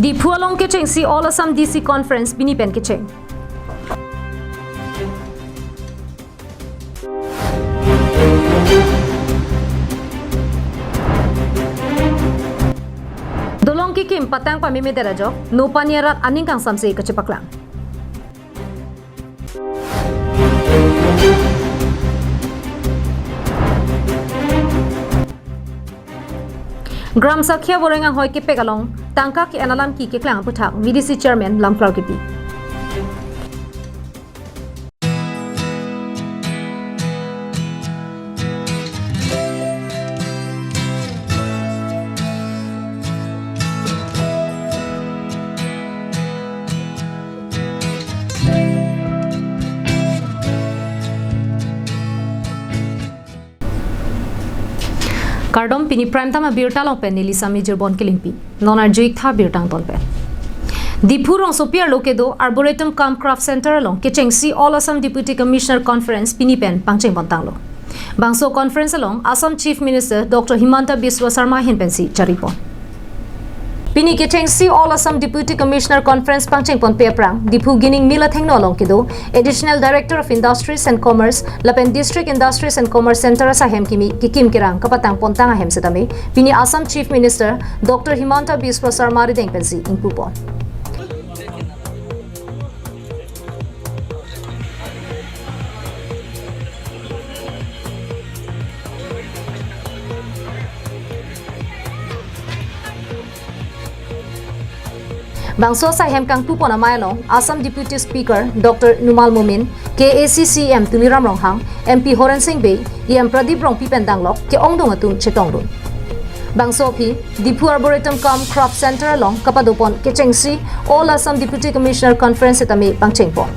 Di Phualong Kitching si All Assam DC Conference Binipen Kitching. Dolong ki kim patang pamimedera jo no panierat aning kang samsi kachipaklang. Gram Sakhya Borengang Hoi ki pegalong tangka ki analam ki klang putak VDC Chairman Lamflau ki pi. Kardom pini prime tama birta long pen nili sami jirbon kilimpi nonar juik tha birtang ton pen Dipu rong sopiar lokedo Arboretum Cum Craft Center along Kitching si All Assam Deputy Commissioner Conference pini pen pangcheng bontang lo bangso conference along Assam Chief Minister Dr. Himanta Biswa Sarma hin pensi charipon Pini Kitching si All Assam Deputy Commissioner Conference pangcheng pon peprang Dipu gining mila thengno along kedo Additional Director of Industries and Commerce Lapen District Industries and Commerce Center sahem kimi kikim kirang kapatang pontang ahem setame Pini Assam Chief Minister Dr. Himanta Biswa Sarma rideng pensi ingpupon Bangso sahem kang pupon amayalong Assam Deputy Speaker Dr. Numal Momin KACCM Tuliram Ronghang MP Horan Singh Bey EM Pradeep Rong Pipendanglok ke ongdong atum chetongdun Bangso phi Dipu Arboretum Cum Craft Center along kapadopon kechengsi All Assam Deputy Commissioner Conference etame pangchengpon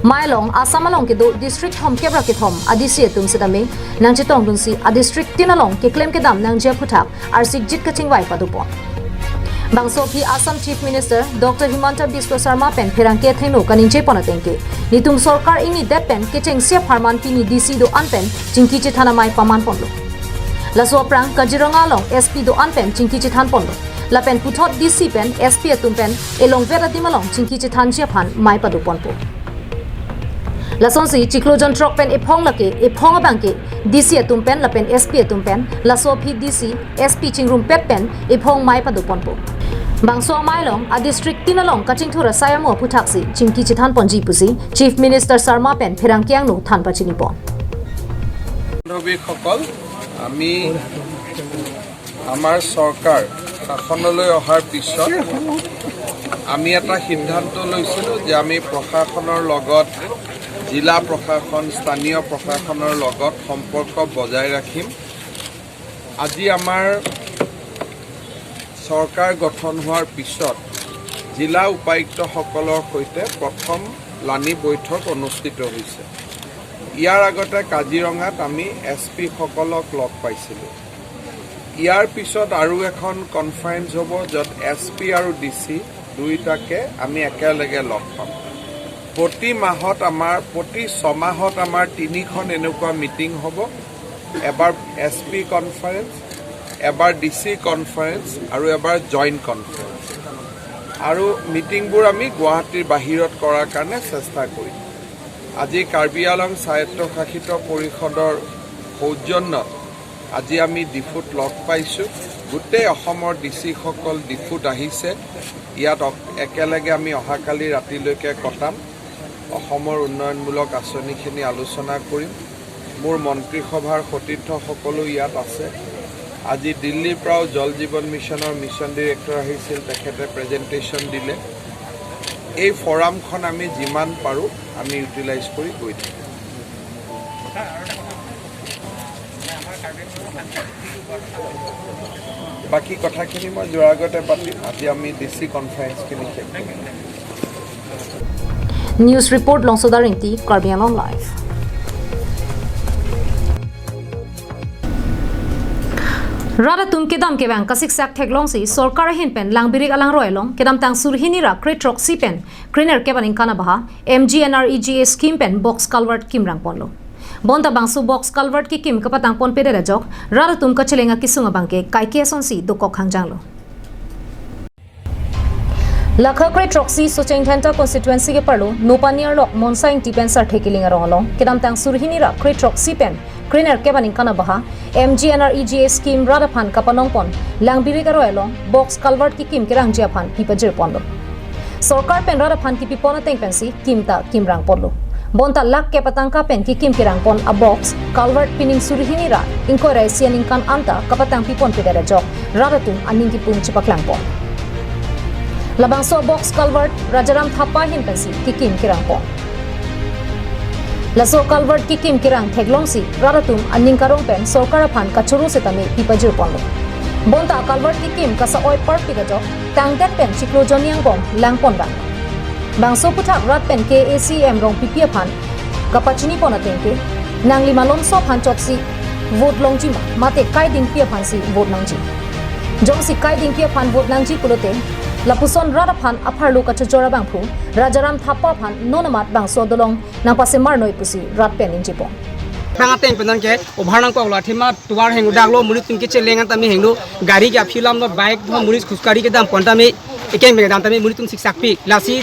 Mailong Assam along ke do district hom kebra ke thom adisi etum setame nang chetongdun si a district tinalong ke claim ke dam nang je phutak arsik jit kachingwai padupon Bangso phi Assam Chief Minister Dr. Himanta Biswa Sarma pen pherangke thengno kaninche ponatengke nitung sarkar ingni depen kitching sia pharman pini DC do anpen chingki che thana mai paman ponlo laso prang Kaziranga long SP do anpen chingki che than ponlo lapen puthot DC pen SP atumpen elong vera dimalong chingki che than sia phan mai padu ponpo Lasonsi Chiklojon Trok pen ephong lake ephong abangke DC atumpen lapen SP atumpen laso phi DC SP chingrum pet pen ephong mai padu ponpo Bangso Mailong a district tinalong kaching thura sayamo puthaksi chingki chithan ponji pusi Chief Minister Sarma pen phirangkyang no than pachini pon Robi khokol ami amar sarkar শাসনলৈ অহাৰ পিছত আমি এটা সিদ্ধান্ত লৈছিলো যে আমি প্ৰশাসনৰ লগত জিলা প্ৰশাসন স্থানীয় প্ৰশাসনৰ লগত সম্পৰ্ক বজাই ৰাখিম আজি আমাৰ চৰকাৰ গঠন হোৱাৰ পিছত জিলা উপায়ুক্তসকলৰ সৈতে প্ৰথম লানি বৈঠক অনুষ্ঠিত হৈছে ইয়াৰ আগতে কাজিৰঙাত আমি SP সকলক লগ পাইছিলোঁ ইয়াৰ পিছত আৰু এখন কনফাৰেন্স হ'ব য'ত SP আৰু DC দুইটাকে আমি একেলগে লগ পাম প্ৰতি মাহত আমাৰ প্ৰতি 6 মাহত আমাৰ 3খন এনেকুৱা মিটিং হ'ব এবাৰ SP কনফাৰেন্স এবাৰ DC কনফাৰেন্স আৰু এবাৰ জইণ্ট কনফাৰেন্স আৰু মিটিংবোৰ আমি গুৱাহাটীৰ বাহিৰত কৰাৰ কাৰণে চেষ্টা কৰিম আজি কাৰ্বি আলং স্বায়ত্তশাসিত পৰিষদৰ সৌজন্যত আজি আমি ডিফুত লগ পাইছোঁ গোটেই অসমৰ DC সকল ডিফুত আহিছে ইয়াত একেলগে আমি অহাকালি ৰাতিলৈকে কটাম অসমৰ উন্নয়নমূলক আঁচনিখিনি আলোচনা কৰিম মোৰ মন্ত্ৰীসভাৰ সতীৰ্থ সকলো ইয়াত আছে আজি দিল্লীৰ পৰাও জল জীৱন মিছনৰ মিছন ডিৰেক্টৰ আহিছিল তেখেতে প্ৰেজেণ্টেশ্যন দিলে এই ফৰামখন আমি যিমান পাৰোঁ আমি ইউটিলাইজ কৰি গৈ থাকিম বাকি কথাখিনি মই যোৱাৰ আগতে পাতিম আজি আমি DC কনফাৰেন্সখিনি শেষ কৰিম News report Longsodar Inti Karbi Anglong Live Rada tum kedam ke bang kasik sak theklong si sarkar hin pen langbirik alang roilong kedam tang surhini ra kretrok si pen greener ke baning kana baha MGNREGA scheme pen box culvert kimrang ponlo bonta bangsu box culvert ki kim kapatang pon pedera jok rada tum ka chelenga kisunga bangke kai ke son si dokok hangjanglo Lakhakre Troxy Sochengthanta constituency ke parlo Nopaniar lok Monsang Tipenser Tekilinga Rolong Kedam Tang Surhini ra Kre Troxy pen Kriner Kebaning Kana Baha MGNREGA scheme Radaphan Kapanongpon Langbiri Karoelong Box Culvert ki Kim Kirang Japhan Pipajir Pondo Sorkar pen Radaphan ki Pipona Tengpensi Kimta Kimrang Podlo Bonta lak ke patangka pen ki Kim Kirang Pon a box Culvert pining Surhini ra Inkore sianing kan anta kapatang pipon pedera jok Radatung aning ki pung chipaklang pon Labangso box culvert Rajaram Thapa himpensi kikim kirang po. Laso culvert kikim kirang theglongsi raratum aning karong pen sorkara phan kachuru setami pipajir ponlo. Bonta culvert kikim kasa oi park pigajo tangdet pen chiklo joniang bong langpon bang. Bangso puthak rat pen KACM rong pipia phan kapachini pona tengke nangli malon so phan chotsi vote longjima mate kai ding pia phan si vote nangji. Jongsi kai ding pia phan vote nangji pulote Lapuson Radaphan Aparlu Kachora Bangpu, Rajaram Thapa Phan, Nonamat Bang Sodolong, Napasemar Noipusi, Ratpen in Jipon. Pangateng penangke, Obhanang Kola, Tima, Tuar Hang Daglo, Mulitin Kitchen Lengatami Hindu, Gariga Pilam, Bike, Mulis Kuskari Dam Pontami, Ekem Medantami, Mulitum Sixapi, Lasi,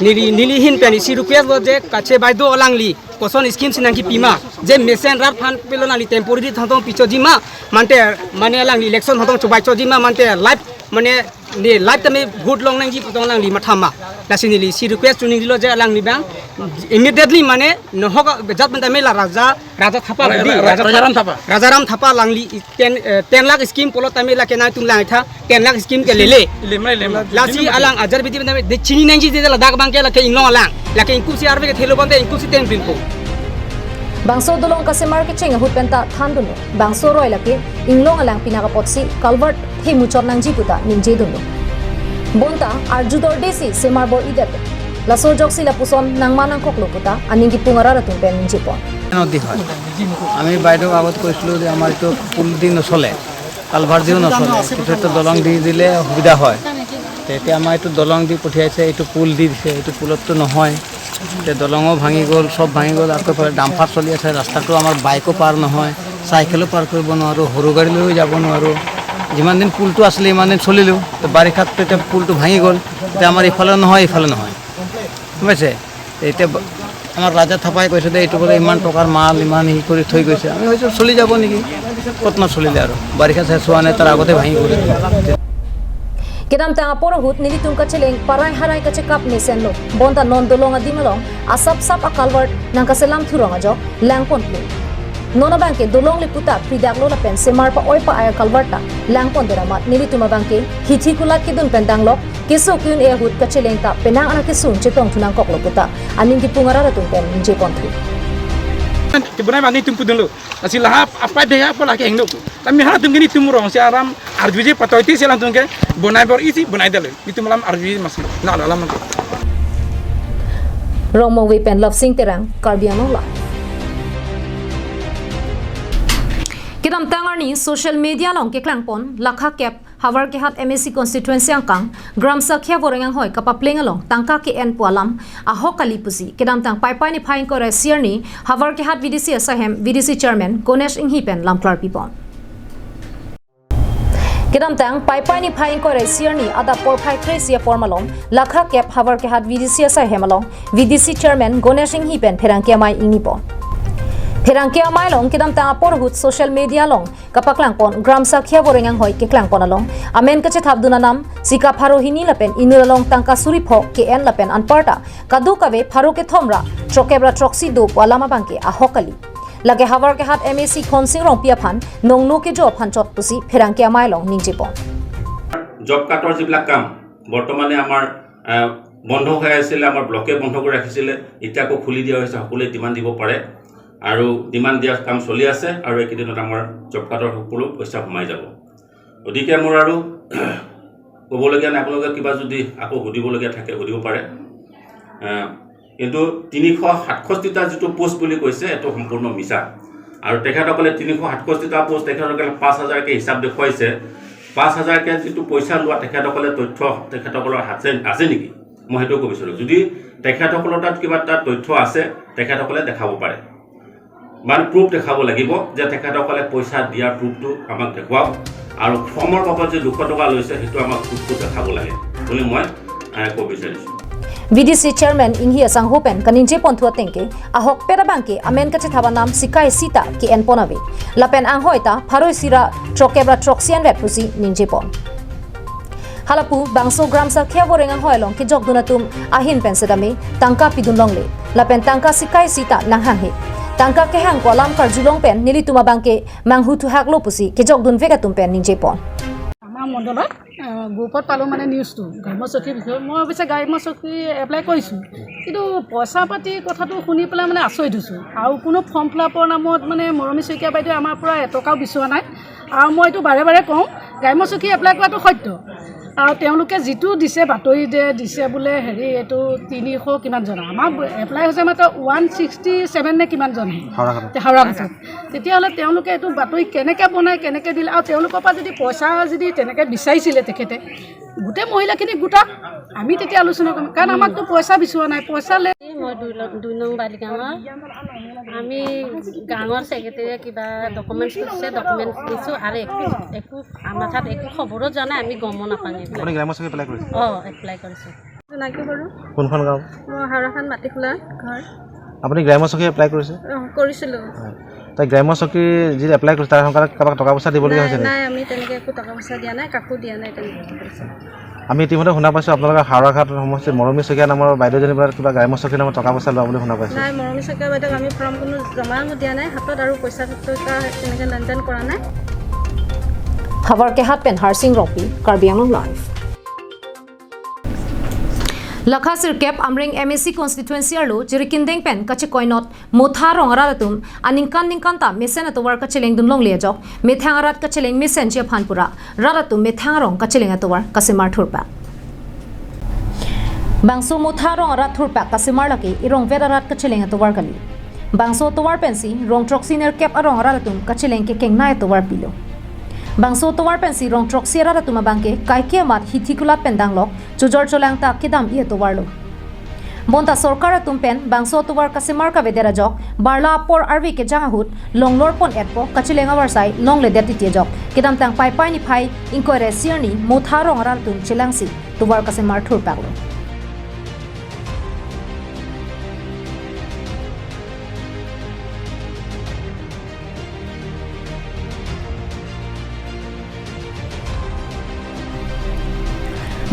Nili Hin Penny, Sirupias, Kache Baido Langli, Koson schemes in Anki Pima, Jem Mesen Raphan Pilonali, temporary Tonton Pichojima, Manter, Manelang election Tonton Chobachojima, Manter, Life. Mane ni life tami good long nang ji putong lang lima thama lasini li si request tuning dilo ja lang ni bang immediately mane no hoga jat benda mela raja thapa di rajaram thapa lang li 10 lakh scheme polo tami la kenai tung lang tha 10 lakh scheme ke lele lasi alang ajar bidi benda de chini nang ji de la dak bang ke la ke inglong alang la ke inkusi arbe ke thelo bang inkusi ten bin ko Bangso dolong kasi marketing hut penta thanduno bangso roi lake inglong alang pinaka potsi culvert he muchor nang jiputa ninje duno bonta arjudor desi semarbor idet laso joksi la puson nang manang koklo puta aningi pungarara tumpen ninje pon নদী হয় আমি বাইদেউ আগত কৈছিলোঁ যে আমাৰ এইটো পুল দি নচলে কালভাৰ দিও নচলে কিন্তু এইটো দলং দি দিলে সুবিধা হয় এতিয়া আমাৰ এইটো দলং দি পঠিয়াইছে এইটো পুল দি দিছে এইটো পুলততো নহয় এতিয়া দলঙো ভাঙি গ'ল চব ভাঙি গ'ল আকৌ ফালে ডাম্পাৰ চলি আছে ৰাস্তাটো আমাৰ বাইকো পাৰ নহয় চাইকেলো পাৰ কৰিব নোৱাৰোঁ সৰু গাড়ী লৈও যাব নোৱাৰোঁ যিমান দিন পুলটো আছিলে ইমান দিন চলিলোঁ বাৰিষাত এতিয়া পুলটো ভাঙি গ'ল এতিয়া আমাৰ ইফালে নহয় গম পাইছে এতিয়া আমাৰ ৰাজা থাপাই কৈছে যে এইটো বোলে ইমান টকাৰ মাল ইমান ই কৰি থৈ গৈছে আমি ভাবিছোঁ চলি যাব নেকি ক'ত নচলিলে আৰু বাৰিষা চেচ হোৱা নাই তাৰ আগতে ভাঙি গ'ল Kedam tanga porohut nilitung kacheleng parai harai kache kap nesenlo bonta non dolong adimalong asap sap a culvert nang kaselam thurong ajo langpon plu nona banke dolong le puta pridaglo la pen semar pa oi pa aya culverta langpon deramat nilituma banke hithi kulat kidun pendanglo keso kyun e hut kacheleng ta penang ana kesun chetong thunang koklo puta aning ki pungara ratun pen je konthu Sebenarnya mani tumpu dulu. Nasi lahap apa dia apa lagi yang dulu. Tapi hal tunggu ni tumpu orang si aram arjuji patoi ti selang tunggu bonai bor isi bonai dulu. Itu malam arjuji masih nak dalam nanti. Romo we pen love sing terang karbianola Kedam tangarni social media long ke klangpon lakha kep Havar ke hat MSC constituency angkang gram sakhya borengang hoi kapapleng along tangka ke en pualam a hokali pusi kedam tang pai pai ni phain ko rasier ni Havar ke hat VDC asahem VDC chairman Gonesh Inghipen lamklar pipon kedam tang pai pai ni phain ko rasier ni ada por phai kresia formalom lakha kep Havar ke hat VDC asahem along VDC chairman Gonesh Inghipen pherangke mai ingipon Perangkia mailong kedam tanga porhut social media long kapaklang pon gram sakhya borengang hoi ke klang pon along amen kache thabduna nam sika pharohini lapen inilong tangka suri phok ke en lapen anparta kadu kave pharo ke thomra trokebra troxy do palama bangke a hokali lage Havar ke hat MAC khonsing rong pia phan nongno ke job phan chot pusi perangkia mailong ninje pon job কাটৰ যিবিলাক কাম বৰ্তমানে আমাৰ বন্ধ হৈ আছিল আমাৰ ব্লকে বন্ধ কৰি ৰাখিছিল ইটাকো খুলি দিয়া হৈছে সকলোৱে ডিমান্ড দিব পাৰে আৰু ডিমান্ড দিয়া কাম চলি আছে আৰু একেদিনত আমাৰ জব কাৰ্ডৰ সকলো পইচা সোমাই যাব গতিকে মোৰ আৰু ক'বলগীয়া নাই আপোনালোকে কিবা যদি আকৌ সুধিবলগীয়া থাকে সুধিব পাৰে কিন্তু 367টা যিটো পোষ্ট বুলি কৈছে এটো সম্পূৰ্ণ মিছা আৰু তেখেতসকলে 367টা পোষ্ট তেখেতসকলে 5000 কে হিচাপ দেখুৱাইছে 5000 কে যিটো পইচা লোৱা তেখেতসকলে তথ্য তেখেতসকলৰ হাতে আছে নেকি মই হেতু কৈছিলো যদি তেখেতসকলৰ তাত কিবা তথ্য আছে তেখেতসকলে দেখাব পাৰে মান প্ৰুফ দেখাব লাগিব যে তেখেতসকলে পইচা দিয়াৰ প্ৰুফটো আমাক দেখুৱাওক আৰু ফৰ্মৰ বাবদ যে 200 টকা লৈছে হেতু আমাক প্ৰুফটো দেখাব লাগে বুলি মই ক'ব বিচাৰিছোঁ VDC chairman Inhi Asang Hopen kaninje ponthua tengke ahok pera bangke amen kache thaba nam sikai sita ki en ponawe lapen ang hoita pharoi sira trokebra troxian vet pusi ninje pon halapu bangso gram sa khya boreng ang hoilong ki jok dunatum ahin pensedame tangka pidun longle lapen tangka sikai sita nanghang he tangka ke hang kolam karjulong pen nilituma bangke manghu thu haklo pusi ki jok dun vegatum pen ninje pon আমাৰ মণ্ডলত গ্ৰুপত পালোঁ মানে নিউজটো গ্ৰাম্যচকীৰ বিষয়ে মই অৱশ্যে গ্ৰাম্যচকী apply কৰিছোঁ কিন্তু পইচা পাতি কথাটো শুনি পেলাই মানে আচৰিত হৈছোঁ আৰু কোনো ফৰ্ম ফিলাপৰ নামত মানে মৰমী শইকীয়া বাইদেৱে আমাৰ পৰা এটকাও বিচৰা নাই আৰু মই এইটো বাৰে বাৰে কওঁ গ্ৰাম্যচকী এপ্লাই কৰাটো সত্য আৰু তেওঁলোকে যিটো দিছে বাতৰি দিছে বোলে হেৰি এইটো 300 কিমান জন আমাৰ এপ্লাই হৈছে মাত্ৰ 167 নে কিমান জন হাওৰাঘাটত তেতিয়াহ'লে তেওঁলোকে এইটো বাতৰি কেনেকৈ বনায় কেনেকৈ দিলে আৰু তেওঁলোকৰ পৰা যদি পইচা যদি তেনেকৈ বিচাৰিছিলে তেখেতে গোটেই মহিলাখিনি গোটাক আমি তেতিয়া আলোচনা কৰিম কাৰণ আমাকতো পইচা বিচৰা নাই পইচা লৈ মই 2 নং বালিগাঁৱৰ আমি গাঁৱৰ ছেক্ৰেটাৰীয়ে কিবা ডকুমেণ্টছ দিছে ডকুমেণ্টছ দিছোঁ আৰু একো আমাৰ তাত একো খবৰো যোৱা নাই আমি গমো নাপাওঁ আপুনি গ্ৰাম্যচকী এপ্লাই কৰিছে এপ্লাই কৰিছোঁ নাকি বাৰু কোনখন গাঁও মই হাৰাখান মাটিখোলা ঘৰ আপুনি গ্ৰাম্যচকী এপ্লাই কৰিছে কৰিছিলোঁ তাই গ্ৰাম্যচকী যি এপ্লাই কৰিছে তাৰ সংক্ৰান্তত কাৰোবাক টকা পইচা দিবলগীয়া হৈছে নাই আমি তেনেকৈ একো টকা পইচা দিয়া নাই কাকো দিয়া নাই তেনেকৈ আমি ইতিমধ্যে শুনা পাইছোঁ আপোনালোকৰ হাওৰাঘাট সমষ্টিত মৰমী শইকীয়া নামৰ বাইদেউজনীৰ পৰা কিবা গ্ৰাম্যচকীৰ নামত টকা পইচা লোৱা বুলি শুনা পাইছোঁ নাই মৰমী শইকীয়া বাইদেউক আমি ফৰ্ম কোনো জমা দিয়া নাই হাতত আৰু পইচা তেনেকৈ লেনদেন কৰা নাই খবৰ के हाथ पेन हारसिंग रोपी कार्बी आंगलंग लाइव लखासिर कैप अमरिंग एमएससी कॉन्स्टिट्युएंसी अर्लो जिरिकिंदेंग पेन कचे कोइनोट मोथा रोंगरालतुम अनिंकान निंकांता मेसेन अतवर कचेलेंग दुमलोंग लेजोक मेथांगरात कचेलेंग मेसेन जे फानपुरा रालतुम मेथांगरोंग कचेलेंग अतवर कसिमार थुरपा बांसो मोथा रोंगरात थुरपा कसिमार लके इरोंग वेरारात कचेलेंग अतवर कली बांसो तवर Pence wrong ट्रॉक्सिनर cap अरोंगरालतुम कचेलेंग K केंगना अतवर pillow bangso towar pensi rong troxiera ra tuma bangke kaikke mat hithikulat pendanglok chujor cholang ta kidam ie towarlo bonta sarkar tum pen bangso towar kasimar ka vedera jok barla por arvi ke jangahut longlor pon etpo kachilenga warsai longle deti tie jok kidam tang pai pai ni phai inquire sirni motharo ngaral tum chilangsi towar kasimar thur paglo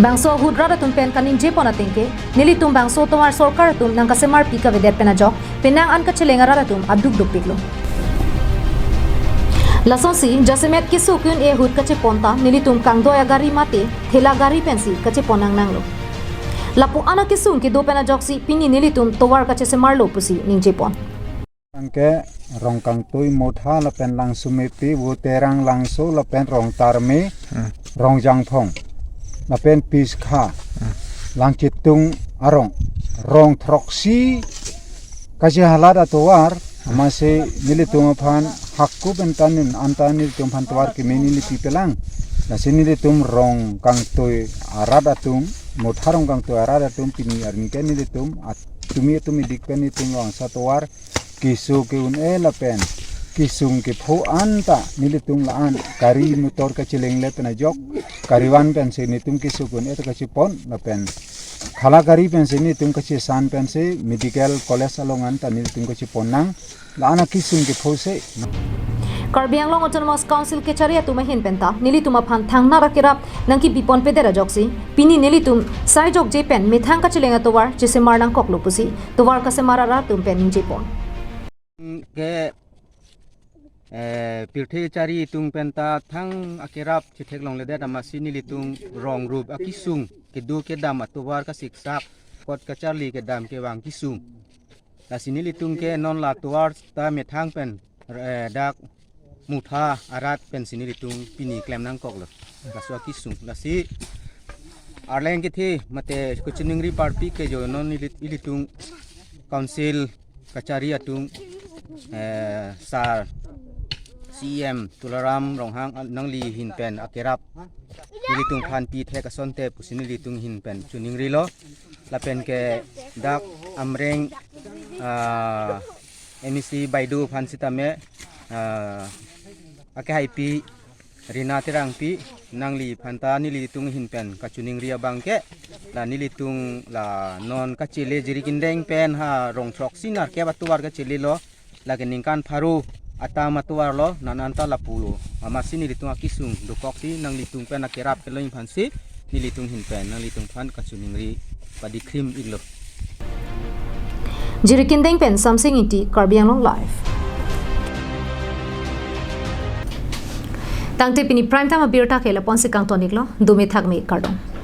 bangso hudra tum pen kanin je pona tengke nili tum bangso tomar sarkar tum nang kasemar pika veder pena jok penang an kachelenga ra tum aduk duk piklo lasonsi jasemet kisu kun e hud kache ponta nili tum kangdo ya gari mate thela gari pensi kache ponang nanglo lapu ana kisum ki do pena joksi pini nili tum towar kache semar lo pusi ningje pon angke rong kang tui motha la pen lang sumepi wo terang langso la pen rong tarme rong jangphong la pen pis kha lang chitung arong rong troksi kaje halat atowar amase nilitung phan hakku bentanin antani tum phan towar ki menili pipelang la sinili tum rong kang toy aradatum motharong kang toy aradatum pini arni ke nilitum tumi dikpeni tum rong satowar kisu ke un la pen kisung ke pho anta nilitung la an kari motor ka chileng le pena jok kariwan pen se nitum kisu kun eta ka chipon la pen khala kari pen se nitum ka chi san pen se medical college alongan ta nitum ka chiponang la ana kisung ke pho se Karbi Anglong Autonomous Council ke charia tuma hin penta nilitum aphan thangna rakirap nangki bipon pedera joksi pini nilitum sai jok je pen mithang ka chilenga towar jese marnang koklo pusi towar ka se marara tum pen ninje pon ke pirthi chari tung penta thang akirap chithek long lede damasi nilitung rong rup akisung ke du ke dam atowar ka siksak kot ka charli ke dam ke wang kisung la sinilitung ke non la towar ta methang pen dak mutha arat pen sinilitung pini klem nang koklo la so kisung la si arleng ke thi mate kuchiningri party ke jo non nilitung council kachari atung sar CM tularam ronghang nangli hin pen akerap nilitung phan pi thek asonte pusini litung hin pen chuning rilo la pen ke dak amreng MEC baidu phan sitame ake haipi rina terang pi nangli phanta nili tung hin pen kachuning ria bangke la nili tung la non kachile jiri kindeng pen ha rong throk sinar ke batuar ka chili lo la keningkan pharu ata matuar lo nananta lapulo amasi nili tung akisung dokok ti nangli tung pen akerap ke loin phansi nili tung hin pen nangli tung phan kachuning ri padi krim iglo jiri kindeng pen samsing inti karbiang long live tangte pini prime time abirta kela ponsi kang tonik lo dumi thakme kardong